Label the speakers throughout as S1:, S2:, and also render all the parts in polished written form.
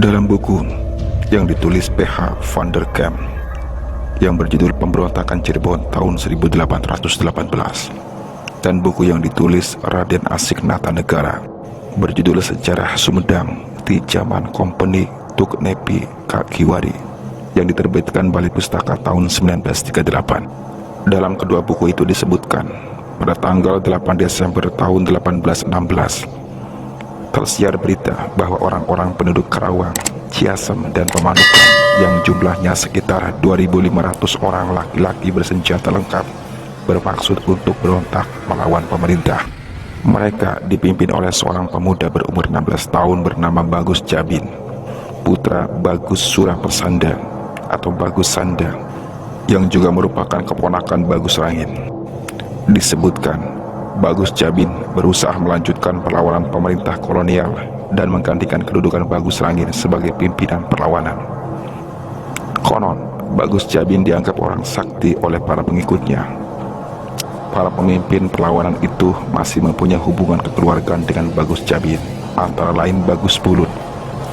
S1: Dalam buku yang ditulis PH van der Kamp yang berjudul Pemberontakan Cirebon tahun 1818 dan buku yang ditulis Raden Asik Natanegara berjudul Sejarah Sumedang di Zaman Kompeni Tuk Nepi Kakiwari yang diterbitkan Balai Pustaka tahun 1938. Dalam kedua buku itu disebutkan pada tanggal 8 Desember tahun 1816 tersiar berita bahwa orang-orang penduduk Karawang, Ciasem, dan Pemanukan yang jumlahnya sekitar 2.500 orang laki-laki bersenjata lengkap bermaksud untuk berontak melawan pemerintah. Mereka dipimpin oleh seorang pemuda berumur 16 tahun bernama Bagus Jabin, putra Bagus Surapesanda atau Bagus Sanda, yang juga merupakan keponakan Bagus Rangin. Disebutkan Bagus Jabin berusaha melanjutkan perlawanan pemerintah kolonial dan menggantikan kedudukan Bagus Rangin sebagai pimpinan perlawanan. Konon, Bagus Jabin dianggap orang sakti oleh para pengikutnya. Para pemimpin perlawanan itu masih mempunyai hubungan kekeluargaan dengan Bagus Jabin, antara lain Bagus Pulut,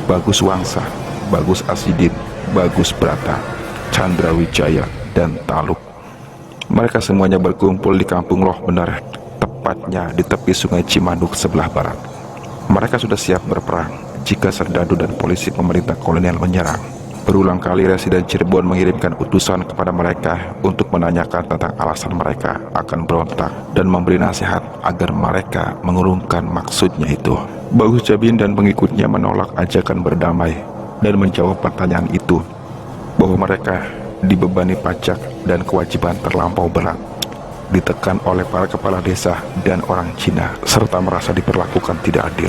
S1: Bagus Wangsa, Bagus Asidin, Bagus Brata, Chandra Wijaya, dan Taluk. Mereka semuanya berkumpul di kampung Loh Bener, tepatnya di tepi sungai Cimanuk sebelah barat. Mereka sudah siap berperang jika serdadu dan polisi pemerintah kolonial menyerang. Berulang kali Residen Cirebon mengirimkan utusan kepada mereka untuk menanyakan tentang alasan mereka akan berontak dan memberi nasihat agar mereka mengurungkan maksudnya itu. Bagus Jabin dan pengikutnya menolak ajakan berdamai dan menjawab pertanyaan itu bahwa mereka dibebani pajak dan kewajiban terlampau berat, ditekan oleh para kepala desa dan orang Cina, serta merasa diperlakukan tidak adil.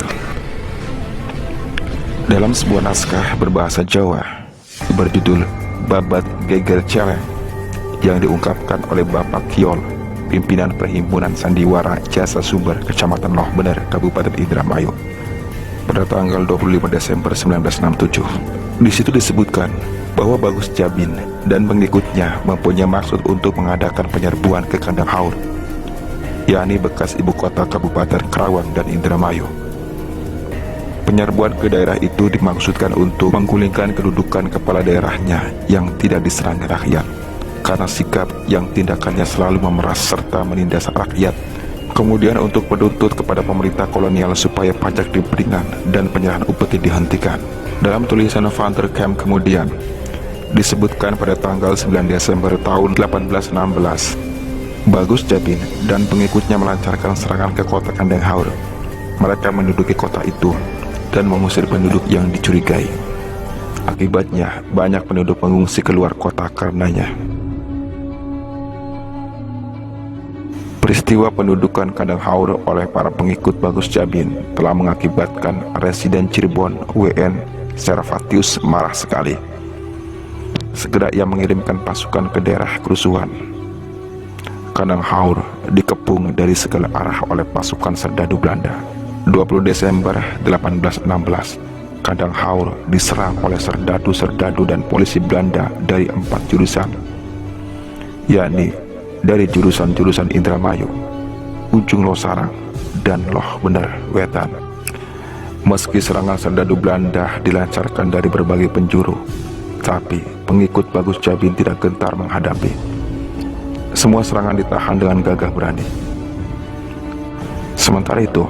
S1: Dalam sebuah naskah berbahasa Jawa berjudul Babat Geger Celeng yang diungkapkan oleh Bapak Kiol, pimpinan Perhimpunan Sandiwara Jasa Sumber Kecamatan Loh Bener, Kabupaten Indramayu, pada tanggal 25 Desember 1967. Di situ disebutkan bahwa Bagus Jabin dan pengikutnya mempunyai maksud untuk mengadakan penyerbuan ke Kandang Haur, yakni bekas ibu kota Kabupaten Karawang dan Indramayu. Penyerbuan ke daerah itu dimaksudkan untuk menggulingkan kedudukan kepala daerahnya yang tidak diserangi rakyat karena sikap yang tindakannya selalu memeras serta menindas rakyat. Kemudian untuk menuntut kepada pemerintah kolonial supaya pajak diberikan dan penyerahan upeti dihentikan. Dalam tulisan Van der Kamp kemudian disebutkan pada tanggal 9 Desember tahun 1816, Bagus Jabin dan pengikutnya melancarkan serangan ke kota Kandang Haur. Mereka menduduki kota itu dan mengusir penduduk yang dicurigai. Akibatnya, banyak penduduk mengungsi keluar kota karenanya. Peristiwa pendudukan Kandang Haur oleh para pengikut Bagus Jabin telah mengakibatkan Residen Cirebon W.N. Servatius marah sekali. Segera ia mengirimkan pasukan ke daerah kerusuhan. Kandang Haur dikepung dari segala arah oleh pasukan serdadu Belanda. 20 Desember 1816, Kandang Haur diserang oleh serdadu-serdadu dan polisi Belanda dari 4 jurusan, yakni dari jurusan-jurusan Indramayu, Ujung Losarang, dan Loh Bener Wetan. Meski serangan serdadu Belanda dilancarkan dari berbagai penjuru, tapi pengikut Bagus Jabin tidak gentar menghadapi. Semua serangan ditahan dengan gagah berani. Sementara itu,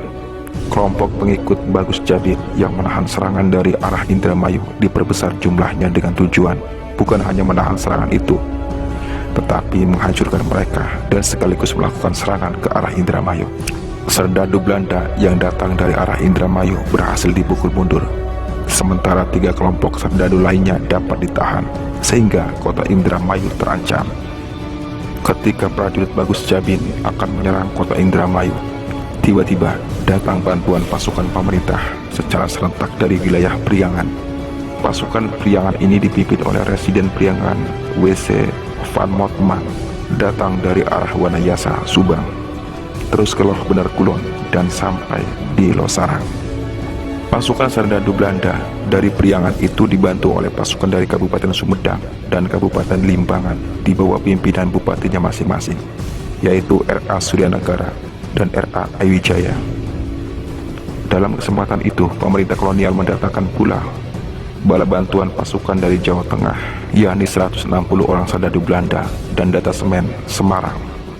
S1: kelompok pengikut Bagus Jabin yang menahan serangan dari arah Indramayu diperbesar jumlahnya dengan tujuan bukan hanya menahan serangan itu, tetapi menghancurkan mereka dan sekaligus melakukan serangan ke arah Indramayu. Serdadu Belanda yang datang dari arah Indramayu berhasil dipukul mundur, sementara 3 kelompok serdadu lainnya dapat ditahan, sehingga kota Indramayu terancam. Ketika prajurit Bagus Jabin akan menyerang kota Indramayu, tiba-tiba datang bantuan pasukan pemerintah secara serentak dari wilayah Priangan. Pasukan Priangan ini dipimpin oleh Residen Priangan W.C. Van Motman, datang dari arah Wanayasa, Subang, terus ke Loh Bener Kulon dan sampai di Losarang. Pasukan serdadu Belanda dari Priangan itu dibantu oleh pasukan dari Kabupaten Sumedang dan Kabupaten Limbangan di bawah pimpinan bupatinya masing-masing, yaitu R.A. Suryanegara dan R.A. Aiwijaya. Dalam kesempatan itu, pemerintah kolonial mendatangkan pula bala bantuan pasukan dari Jawa Tengah, yakni 160 orang serdadu Belanda dan detasemen Semarang,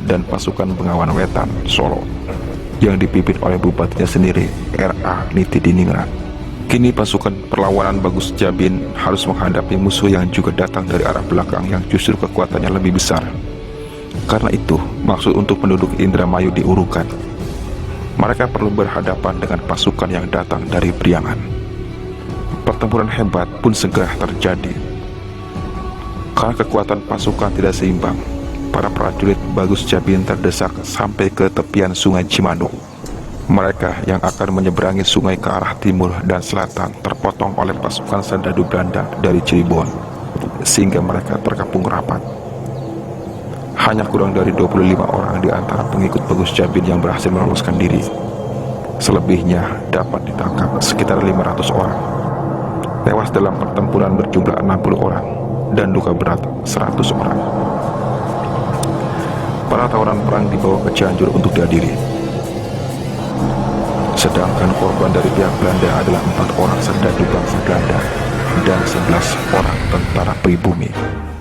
S1: dan pasukan Bengawan Wetan Solo yang dipimpin oleh bupatinya sendiri, R.A. Nitidiningrat. Kini pasukan perlawanan Bagus Jabin harus menghadapi musuh yang juga datang dari arah belakang yang justru kekuatannya lebih besar. Karena itu, maksud untuk penduduk Indramayu diurukan. Mereka perlu berhadapan dengan pasukan yang datang dari Priangan. Pertempuran hebat pun segera terjadi. Karena kekuatan pasukan tidak seimbang, para prajurit Bagus Jabin terdesak sampai ke tepian Sungai Cimanuk. Mereka yang akan menyeberangi sungai ke arah timur dan selatan terpotong oleh pasukan serdadu Belanda dari Cirebon, sehingga mereka terkepung rapat. Hanya kurang dari 25 orang di antara pengikut Bagus Jabin yang berhasil meloloskan diri. Selebihnya dapat ditangkap sekitar 500 orang. Tewas dalam pertempuran berjumlah 60 orang dan luka berat 100 orang. Para tawanan perang dibawa ke Cianjur untuk dihadiri. Sedangkan korban dari pihak Belanda adalah 4 orang serdadu bangsa Belanda dan 11 orang tentara pribumi.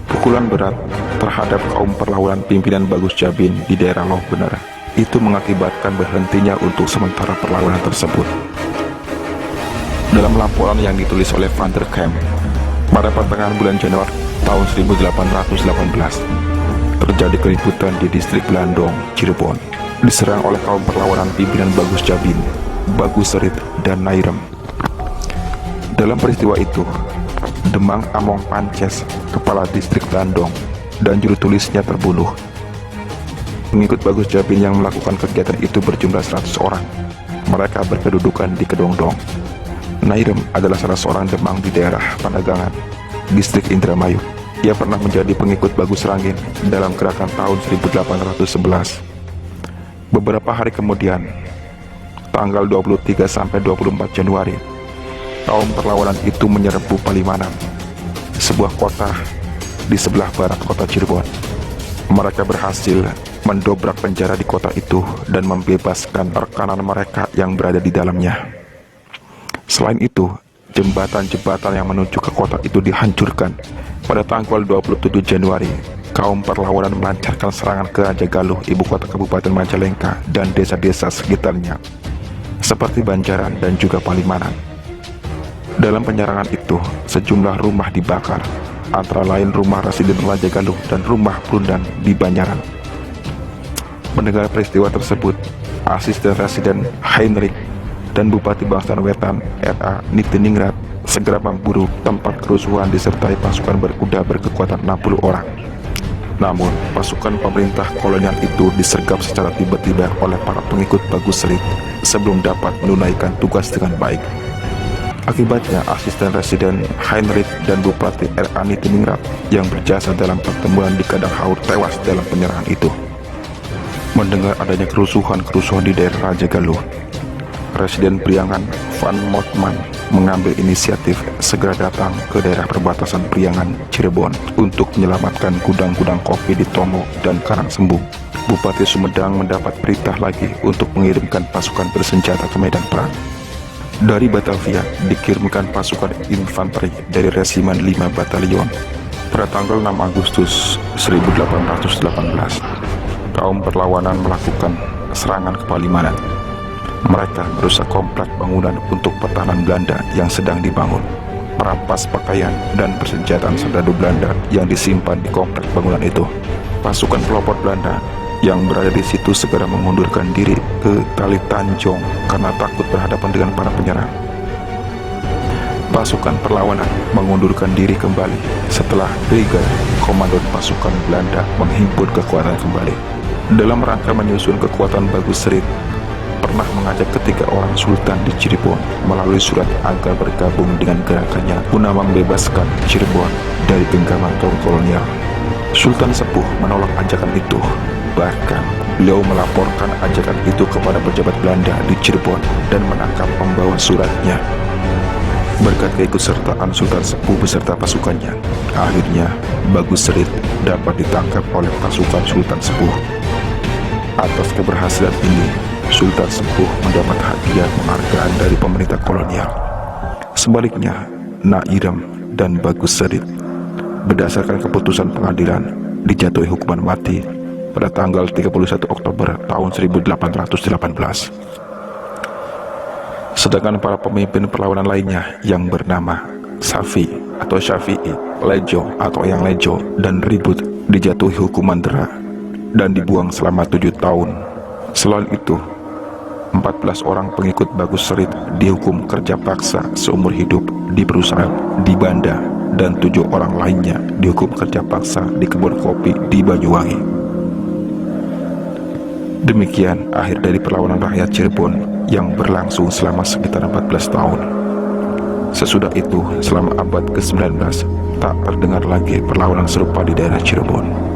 S1: Pukulan berat terhadap kaum perlawanan pimpinan Bagus Jabin di daerah Loh Bener itu mengakibatkan berhentinya untuk sementara perlawanan tersebut. Dalam laporan yang ditulis oleh Van der Kamp pada pertengahan bulan Januari tahun 1818, terjadi keributan di distrik Blandong, Cirebon, diserang oleh kaum perlawanan pimpinan Bagus Jabin, Bagus Serit, dan Nairem. Dalam peristiwa itu, Demang Among Pances, kepala distrik Blandong, dan juru tulisnya terbunuh. Pengikut Bagus Jabin yang melakukan kegiatan itu berjumlah 100 orang. Mereka berkedudukan di Kedongdong. Nairem adalah salah seorang Demang di daerah Pandagangan, distrik Indramayu. Ia pernah menjadi pengikut Bagus Rangin dalam gerakan tahun 1811. Beberapa hari kemudian, tanggal 23 sampai 24 Januari, kaum perlawanan itu menyerbu Palimanan, sebuah kota di sebelah barat kota Cirebon. Mereka berhasil mendobrak penjara di kota itu dan membebaskan rekanan mereka yang berada di dalamnya. Selain itu, jembatan-jembatan yang menuju ke kota itu dihancurkan. Pada tanggal 27 Januari, kaum perlawanan melancarkan serangan ke Raja Galuh, ibu kota Kabupaten Majalengka, dan desa-desa sekitarnya, seperti Banjaran dan juga Palimanan. Dalam penyerangan itu, sejumlah rumah dibakar, antara lain rumah Residen Raja Galuh dan rumah Brundan di Banjaran. Mendengar peristiwa tersebut, Asisten Residen Heinrich dan Bupati Bangsa Wetan R.A. Nitidiningrat segera memburu tempat kerusuhan disertai pasukan berkuda berkekuatan 60 orang. Namun, pasukan pemerintah kolonial itu disergap secara tiba-tiba oleh para pengikut Bagus Serit sebelum dapat menunaikan tugas dengan baik. Akibatnya, Asisten Residen Heinrich dan Bupati R.A. Nitidiningrat yang berjasa dalam pertempuran di Kadanghaur tewas dalam penyerangan itu. Mendengar adanya kerusuhan di daerah Raja Galuh, Residen Priangan Van Motman mengambil inisiatif segera datang ke daerah perbatasan Priangan, Cirebon untuk menyelamatkan gudang-gudang kopi di Tomo dan Karangsembung. Bupati Sumedang mendapat perintah lagi untuk mengirimkan pasukan bersenjata ke medan perang. Dari Batavia dikirimkan pasukan infanteri dari Resimen 5 Batalion. Pada tanggal 6 Agustus 1818, kaum perlawanan melakukan serangan ke Palimanan. Mereka merusak komplek bangunan untuk pertahanan Belanda yang sedang dibangun, merampas pakaian dan persenjataan serdadu Belanda yang disimpan di komplek bangunan itu. Pasukan pelopor Belanda yang berada di situ segera mengundurkan diri ke Tali Tanjong karena takut berhadapan dengan para penyerang. Pasukan perlawanan mengundurkan diri kembali setelah Brigade Komando pasukan Belanda menghimpun kekuatan kembali. Dalam rangka menyusun kekuatan Bagus Serit pernah mengajak ketiga orang sultan di Cirebon melalui surat agar bergabung dengan gerakannya guna membebaskan Cirebon dari genggaman kaum kolonial. Sultan Sepuh menolak ajakan itu. Bahkan beliau melaporkan ajakan itu kepada pejabat Belanda di Cirebon dan menangkap pembawa suratnya. Berkat keikutsertaan Sultan Sepuh beserta pasukannya, akhirnya Bagus Serit dapat ditangkap oleh pasukan Sultan Sepuh. Atas keberhasilan ini, Sultan Sepuh mendapat hadiah penghargaan dari pemerintah kolonial. Sebaliknya, Nairem, dan Bagus Serit berdasarkan keputusan pengadilan dijatuhi hukuman mati pada tanggal 31 Oktober tahun 1818. Sedangkan para pemimpin perlawanan lainnya yang bernama Safi atau Syafi'i, Lejo atau Eyang Lejo, dan Ribut dijatuhi hukuman dera dan dibuang selama 7 tahun. Selain itu, 14 orang pengikut Bagus Serit dihukum kerja paksa seumur hidup di perusahaan di Banda, dan 7 orang lainnya dihukum kerja paksa di kebun kopi di Banyuwangi. Demikian akhir dari perlawanan rakyat Cirebon yang berlangsung selama sekitar 14 tahun. Sesudah itu, selama abad ke-19, tak terdengar lagi perlawanan serupa di daerah Cirebon.